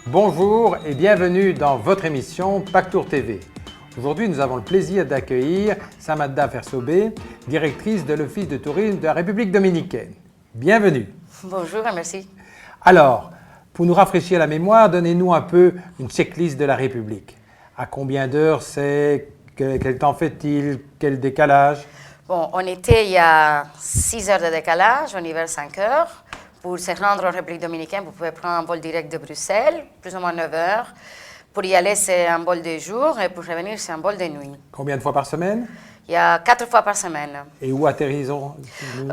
Bonjour et bienvenue dans votre émission PACTour TV. Aujourd'hui, nous avons le plaisir d'accueillir Samadda Fersobé, directrice de l'Office de tourisme de la République dominicaine. Bienvenue. Bonjour et merci. Alors, pour nous rafraîchir la mémoire, donnez-nous un peu une checklist de la République. À combien d'heures c'est? Quel temps fait-il? Quel décalage? Bon, on était il y a 6 heures de décalage, on y va 5 heures. Pour se rendre en République dominicaine, vous pouvez prendre un vol direct de Bruxelles, plus ou moins 9 heures. Pour y aller, c'est un vol de jour et pour revenir, c'est un vol de nuit. Combien de fois par semaine? Il y a 4 fois par semaine. Et où atterrissons?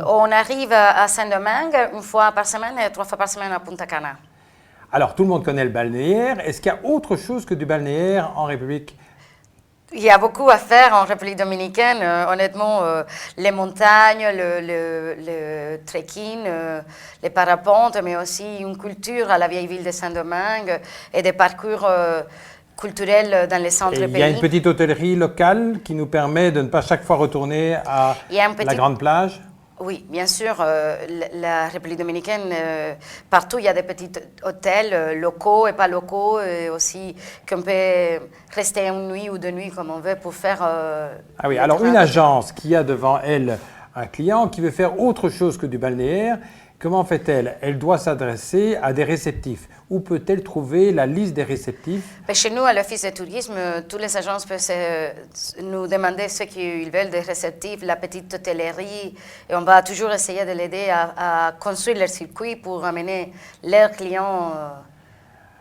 On arrive à Saint-Domingue une fois par semaine et 3 fois par semaine à Punta Cana. Alors, tout le monde connaît le balnéaire. Est-ce qu'il y a autre chose que du balnéaire en République? Il y a beaucoup à faire en République dominicaine. Honnêtement, les montagnes, le trekking, les parapentes, mais aussi une culture à la vieille ville de Saint-Domingue et des parcours culturels dans les centres pays. Il y a une petite hôtellerie locale qui nous permet de ne pas chaque fois retourner à la grande plage? Oui, bien sûr, la République dominicaine, partout il y a des petits hôtels locaux et pas locaux, et aussi qu'on peut rester une nuit ou deux nuits comme on veut pour faire... Ah oui, alors une agence qui a devant elle un client qui veut faire autre chose que du balnéaire, comment fait-elle? Elle doit s'adresser à des réceptifs. Où peut-elle trouver la liste des réceptifs? Chez nous, à l'Office de tourisme, toutes les agences peuvent nous demander ce qu'ils veulent, des réceptifs, la petite hôtellerie, et on va toujours essayer de l'aider à construire leur circuit pour amener leurs clients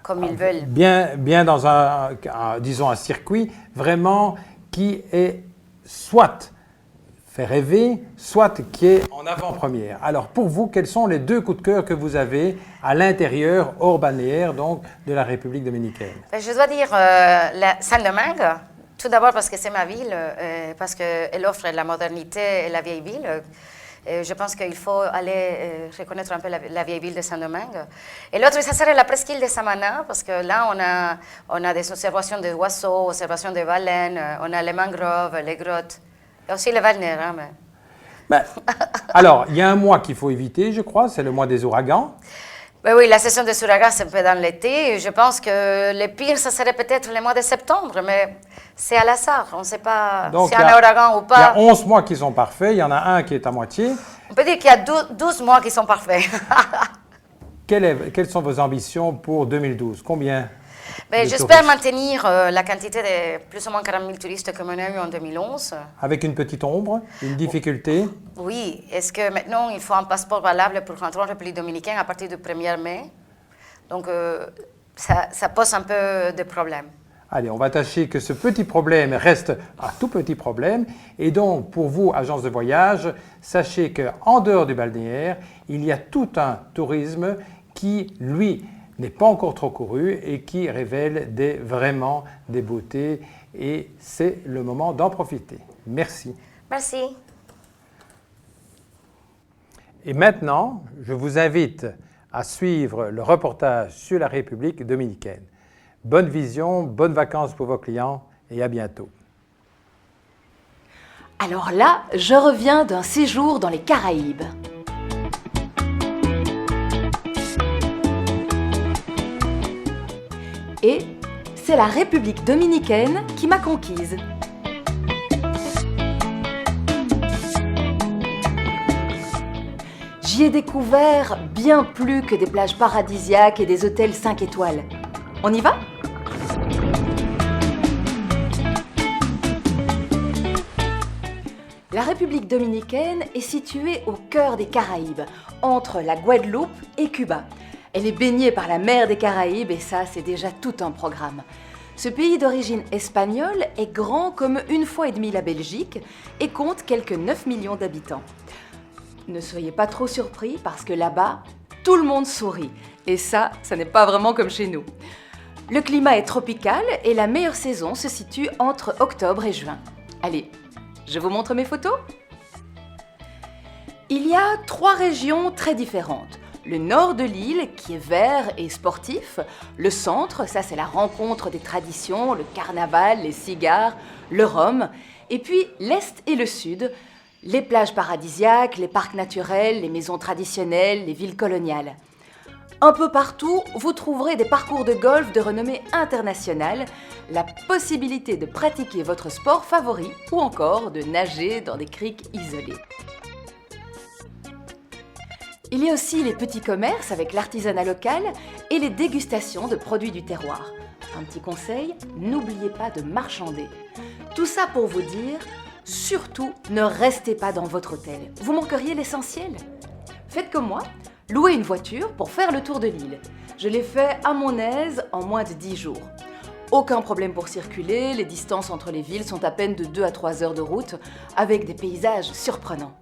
comme ils veulent. Bien dans disons un circuit vraiment qui est soit fait rêver, soit qui est en avant-première. Alors pour vous, quels sont les deux coups de cœur que vous avez à l'intérieur, hors balnéaire, donc de la République dominicaine? Je dois dire Saint-Domingue, tout d'abord parce que c'est ma ville, parce qu'elle offre la modernité et la vieille ville. Je pense qu'il faut aller reconnaître un peu la vieille ville de Saint-Domingue. Et l'autre, ça serait la presqu'île de Samana, parce que là, on a des observations d'oiseaux, observations de baleines, on a les mangroves, les grottes. Et aussi le balnéaire. Hein, alors, il y a un mois qu'il faut éviter, je crois, c'est le mois des ouragans. Oui, la saison des ouragans, c'est un peu dans l'été. Je pense que le pire, ça serait peut-être le mois de septembre, mais c'est à l'hasard. On ne sait pas s'il y a un ouragan ou pas. Il y a 11 mois qui sont parfaits, il y en a un qui est à moitié. On peut dire qu'il y a 12 mois qui sont parfaits. Quelles sont vos ambitions pour 2012? Combien? J'espère maintenir la quantité de plus ou moins 40 000 touristes que l'on a eu en 2011. Avec une petite ombre, une difficulté? Oui. Est-ce que maintenant, il faut un passeport valable pour rentrer en République dominicaine à partir du 1er mai? Donc, ça pose un peu de problèmes. Allez, on va tâcher que ce petit problème reste un tout petit problème. Et donc, pour vous, agence de voyage, sachez qu'en dehors du balnéaire, il y a tout un tourisme qui, lui, n'est pas encore trop couru et qui révèle vraiment des beautés. Et c'est le moment d'en profiter. Merci. Merci. Et maintenant, je vous invite à suivre le reportage sur la République dominicaine. Bonne vision, bonnes vacances pour vos clients et à bientôt. Alors là, je reviens d'un séjour dans les Caraïbes. Et c'est la République dominicaine qui m'a conquise. J'y ai découvert bien plus que des plages paradisiaques et des hôtels 5 étoiles. On y va ? La République dominicaine est située au cœur des Caraïbes, entre la Guadeloupe et Cuba. Elle est baignée par la mer des Caraïbes et ça, c'est déjà tout un programme. Ce pays d'origine espagnole est grand comme 1,5 fois la Belgique et compte quelques 9 millions d'habitants. Ne soyez pas trop surpris parce que là-bas, tout le monde sourit. Et ça n'est pas vraiment comme chez nous. Le climat est tropical et la meilleure saison se situe entre octobre et juin. Allez, je vous montre mes photos. Il y a 3 régions très différentes. Le nord de l'île, qui est vert et sportif. Le centre, ça c'est la rencontre des traditions, le carnaval, les cigares, le rhum. Et puis l'est et le sud, les plages paradisiaques, les parcs naturels, les maisons traditionnelles, les villes coloniales. Un peu partout, vous trouverez des parcours de golf de renommée internationale, la possibilité de pratiquer votre sport favori ou encore de nager dans des criques isolées. Il y a aussi les petits commerces avec l'artisanat local et les dégustations de produits du terroir. Un petit conseil, n'oubliez pas de marchander. Tout ça pour vous dire, surtout ne restez pas dans votre hôtel. Vous manqueriez l'essentiel. Faites comme moi, louez une voiture pour faire le tour de l'île. Je l'ai fait à mon aise en moins de 10 jours. Aucun problème pour circuler, les distances entre les villes sont à peine de 2 à 3 heures de route, avec des paysages surprenants.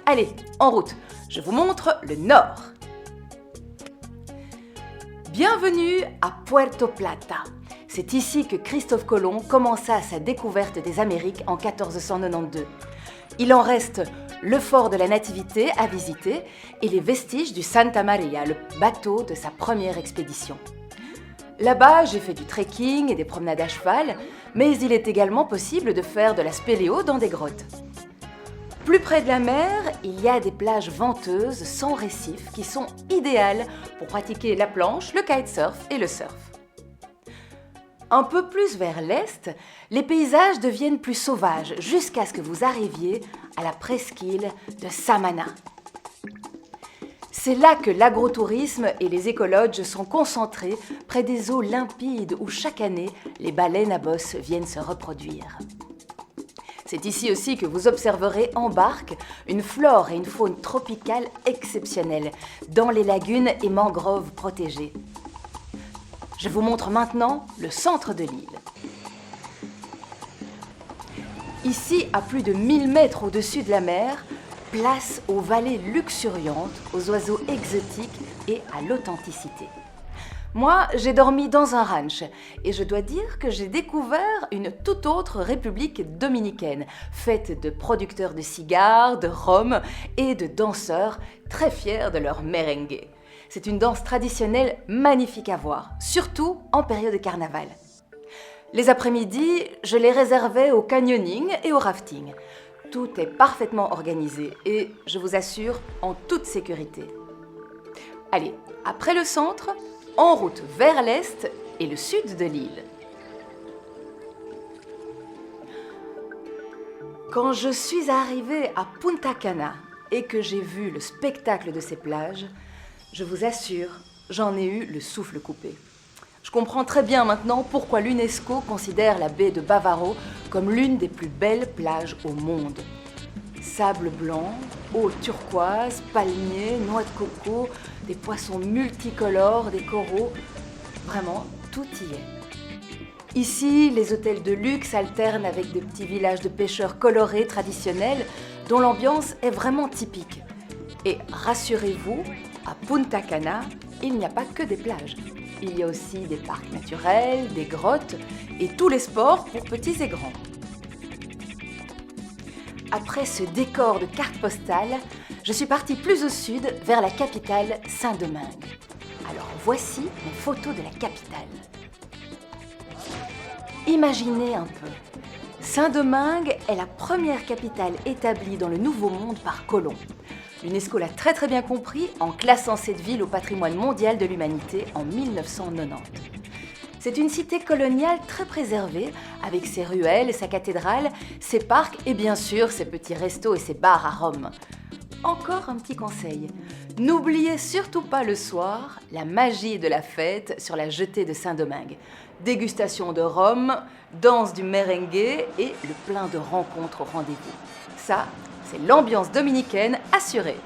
Allez, en route, je vous montre le nord. Bienvenue à Puerto Plata. C'est ici que Christophe Colomb commença sa découverte des Amériques en 1492. Il en reste le fort de la Nativité à visiter et les vestiges du Santa Maria, le bateau de sa première expédition. Là-bas, j'ai fait du trekking et des promenades à cheval, mais il est également possible de faire de la spéléo dans des grottes. Plus près de la mer, il y a des plages venteuses sans récifs qui sont idéales pour pratiquer la planche, le kitesurf et le surf. Un peu plus vers l'est, les paysages deviennent plus sauvages jusqu'à ce que vous arriviez à la presqu'île de Samana. C'est là que l'agrotourisme et les écolodges sont concentrés près des eaux limpides où chaque année les baleines à bosse viennent se reproduire. C'est ici aussi que vous observerez en barque une flore et une faune tropicale exceptionnelles dans les lagunes et mangroves protégées. Je vous montre maintenant le centre de l'île. Ici, à plus de 1000 mètres au-dessus de la mer, place aux vallées luxuriantes, aux oiseaux exotiques et à l'authenticité. Moi, j'ai dormi dans un ranch et je dois dire que j'ai découvert une toute autre république dominicaine, faite de producteurs de cigares, de rhum et de danseurs très fiers de leur merengue. C'est une danse traditionnelle magnifique à voir, surtout en période de carnaval. Les après-midi, je les réservais au canyoning et au rafting. Tout est parfaitement organisé et, je vous assure, en toute sécurité. Allez, après le centre, en route vers l'est et le sud de l'île. Quand je suis arrivée à Punta Cana et que j'ai vu le spectacle de ces plages, je vous assure, j'en ai eu le souffle coupé. Je comprends très bien maintenant pourquoi l'UNESCO considère la baie de Bavaro comme l'une des plus belles plages au monde. Sable blanc, eau turquoise, palmiers, noix de coco, des poissons multicolores, des coraux. Vraiment, tout y est. Ici, les hôtels de luxe alternent avec des petits villages de pêcheurs colorés traditionnels dont l'ambiance est vraiment typique. Et rassurez-vous, à Punta Cana, il n'y a pas que des plages. Il y a aussi des parcs naturels, des grottes et tous les sports pour petits et grands. Après ce décor de carte postale, je suis partie plus au sud, vers la capitale Saint-Domingue. Alors voici mes photos de la capitale. Imaginez un peu. Saint-Domingue est la première capitale établie dans le Nouveau Monde par Colomb. L'UNESCO l'a très bien compris en classant cette ville au patrimoine mondial de l'humanité en 1990. C'est une cité coloniale très préservée, avec ses ruelles, sa cathédrale, ses parcs et bien sûr ses petits restos et ses bars à Rome. Encore un petit conseil, n'oubliez surtout pas le soir la magie de la fête sur la jetée de Saint-Domingue. Dégustation de rhum, danse du merengue et le plein de rencontres au rendez-vous. Ça, c'est l'ambiance dominicaine assurée.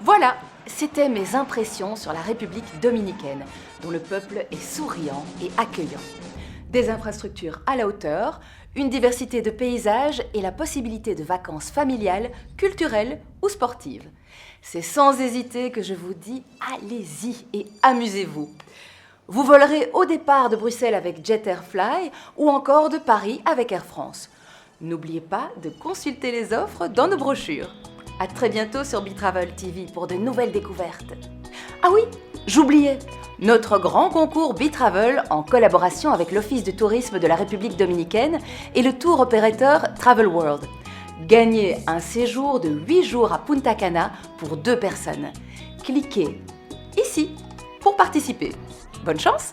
Voilà, c'était mes impressions sur la République dominicaine, dont le peuple est souriant et accueillant. Des infrastructures à la hauteur, une diversité de paysages et la possibilité de vacances familiales, culturelles ou sportives. C'est sans hésiter que je vous dis, allez-y et amusez-vous. Vous volerez au départ de Bruxelles avec Jet Airfly ou encore de Paris avec Air France. N'oubliez pas de consulter les offres dans nos brochures. À très bientôt sur Bitravel TV pour de nouvelles découvertes. Ah oui, j'oubliais, notre grand concours Bitravel en collaboration avec l'Office de tourisme de la République dominicaine et le tour opérateur Travel World. Gagnez un séjour de 8 jours à Punta Cana pour 2 personnes. Cliquez ici pour participer. Bonne chance!